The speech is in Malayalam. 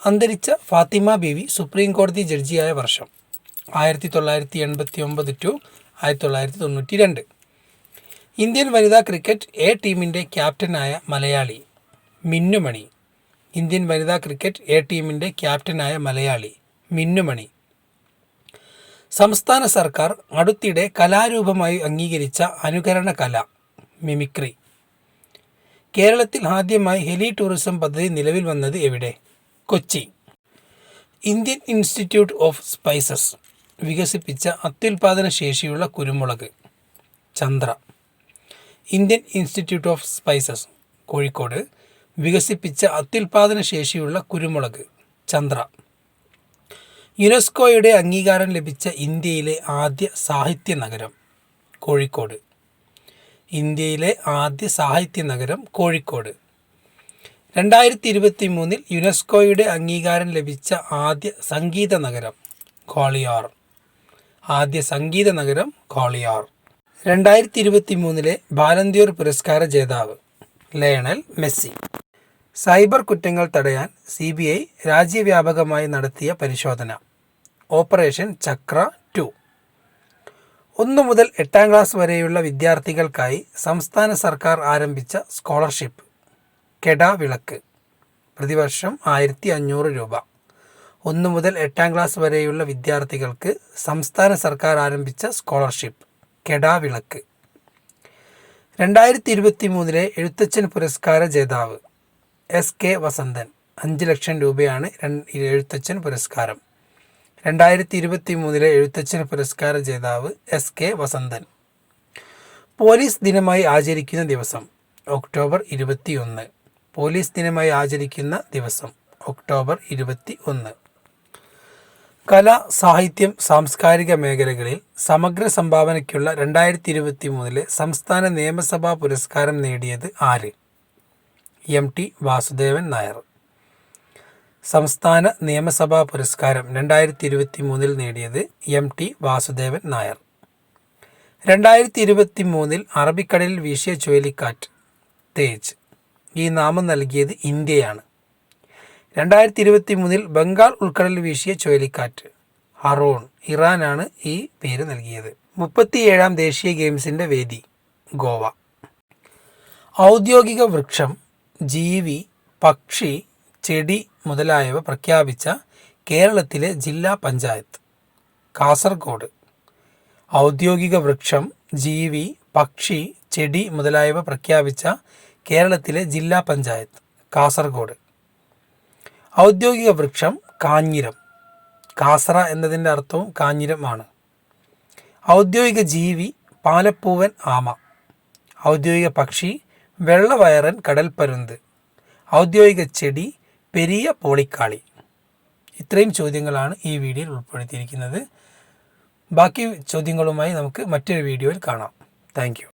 അന്തരിച്ച ഫാത്തിമ ബീവി സുപ്രീം കോടതി ജഡ്ജിയായ വർഷം 1989 ടു 1992. ഇന്ത്യൻ വനിതാ ക്രിക്കറ്റ് എ ടീമിൻ്റെ ക്യാപ്റ്റനായ മലയാളി മിന്നുമണി. ഇന്ത്യൻ വനിതാ ക്രിക്കറ്റ് എ ടീമിൻ്റെ ക്യാപ്റ്റനായ മലയാളി മിന്നുമണി. സംസ്ഥാന സർക്കാർ അടുത്തിടെ കലാരൂപമായി അംഗീകരിച്ച അനുകരണ കല മിമിക്രി. കേരളത്തിൽ ആദ്യമായി ഹെലി ടൂറിസം പദ്ധതി നിലവിൽ വന്നത് എവിടെ? Kochi. Indian institute of spices വികസിപ്പിച്ച അത്യുൽപാദന ശേഷിയുള്ള കുരുമുളക് Chandra. Indian institute of spices Kozhikode വികസിപ്പിച്ച അത്യുൽപാദന ശേഷിയുള്ള കുരുമുളക് ചന്ദ്ര. യുനെസ്കോയുടെ അംഗീകാരം ലഭിച്ച ഇന്ത്യയിലെ ആദ്യ സാഹിത്യ നഗരം കോഴിക്കോട്. ഇന്ത്യയിലെ ആദ്യ സാഹിത്യ നഗരം കോഴിക്കോട്. 2023 യുനെസ്കോയുടെ അംഗീകാരം ലഭിച്ച ആദ്യ സംഗീത നഗരം ഗ്വാളിയോർ. ആദ്യ സംഗീത നഗരം ഗ്വാളിയോർ. 2023 ബാലന്തിയോർ പുരസ്കാര ജേതാവ് ലയണൽ മെസ്സി. സൈബർ കുറ്റങ്ങൾ തടയാൻ CBI രാജ്യവ്യാപകമായി നടത്തിയ പരിശോധന ഓപ്പറേഷൻ ചക്ര 2. 1 മുതൽ 8ാം ക്ലാസ് വരെയുള്ള വിദ്യാർത്ഥികൾക്കായി സംസ്ഥാന സർക്കാർ ആരംഭിച്ച സ്കോളർഷിപ്പ് കെടാവിളക്ക്. പ്രതിവർഷം 1500 രൂപ. 1 മുതൽ 8ാം ക്ലാസ് വരെയുള്ള വിദ്യാർത്ഥികൾക്ക് സംസ്ഥാന സർക്കാർ ആരംഭിച്ച സ്കോളർഷിപ്പ് കെടാവിളക്ക്. 2023 എഴുത്തച്ഛൻ പുരസ്കാര ജേതാവ് SK വസന്തൻ. 5 ലക്ഷം രൂപയാണ് എഴുത്തച്ഛൻ പുരസ്കാരം. 2023 എഴുത്തച്ഛൻ പുരസ്കാര ജേതാവ് SK വസന്തൻ. പോലീസ് ദിനമായി ആചരിക്കുന്ന ദിവസം ഒക്ടോബർ 21. പോലീസ് ദിനമായി ആചരിക്കുന്ന ദിവസം ഒക്ടോബർ 21. കല, സാഹിത്യം, സാംസ്കാരിക മേഖലകളിൽ സമഗ്ര സംഭാവനയ്ക്കുള്ള 2023 സംസ്ഥാന നിയമസഭാ പുരസ്കാരം നേടിയത് ആര്? MT വാസുദേവൻ നായർ. സംസ്ഥാന നിയമസഭാ പുരസ്കാരം 2023 നേടിയത് MT വാസുദേവൻ നായർ. 2023 അറബിക്കടലിൽ വീശിയ ചുഴലിക്കാറ്റ് തേജ്. ഈ നാമം നൽകിയത് ഇന്ത്യയാണ്. 2023 ബംഗാൾ ഉൾക്കടലിൽ വീശിയ ചുഴലിക്കാറ്റ് ഹറോൺ. ഇറാനാണ് ഈ പേര് നൽകിയത്. 37ാം ദേശീയ ഗെയിംസിൻ്റെ വേദി ഗോവ. ഔദ്യോഗിക വൃക്ഷം, ജീവി, പക്ഷി, ചെടി മുതലായവ പ്രഖ്യാപിച്ച കേരളത്തിലെ ജില്ലാ പഞ്ചായത്ത് കാസർഗോഡ്. ഔദ്യോഗിക വൃക്ഷം, ജീവി, പക്ഷി, ചെടി മുതലായവ പ്രഖ്യാപിച്ച കേരളത്തിലെ ജില്ലാ പഞ്ചായത്ത് കാസർഗോഡ്. ഔദ്യോഗിക വൃക്ഷം കാഞ്ഞിരം. കാസറ എന്നതിൻ്റെ അർത്ഥവും കാഞ്ഞിരം ആണ്. ഔദ്യോഗിക ജീവി പാലപ്പൂവൻ ആമ. ഔദ്യോഗിക പക്ഷി വെള്ളവയറൻ കടൽപ്പരുന്ത്. ഔദ്യോഗിക ചെടി പെരിയ പോളിക്കാളി. ഇത്രയും ചോദ്യങ്ങളാണ് ഈ വീഡിയോയിൽ ഉൾപ്പെടുത്തിയിരിക്കുന്നത്. ബാക്കി ചോദ്യങ്ങളുമായി നമുക്ക് മറ്റൊരു വീഡിയോയിൽ കാണാം. Thank you.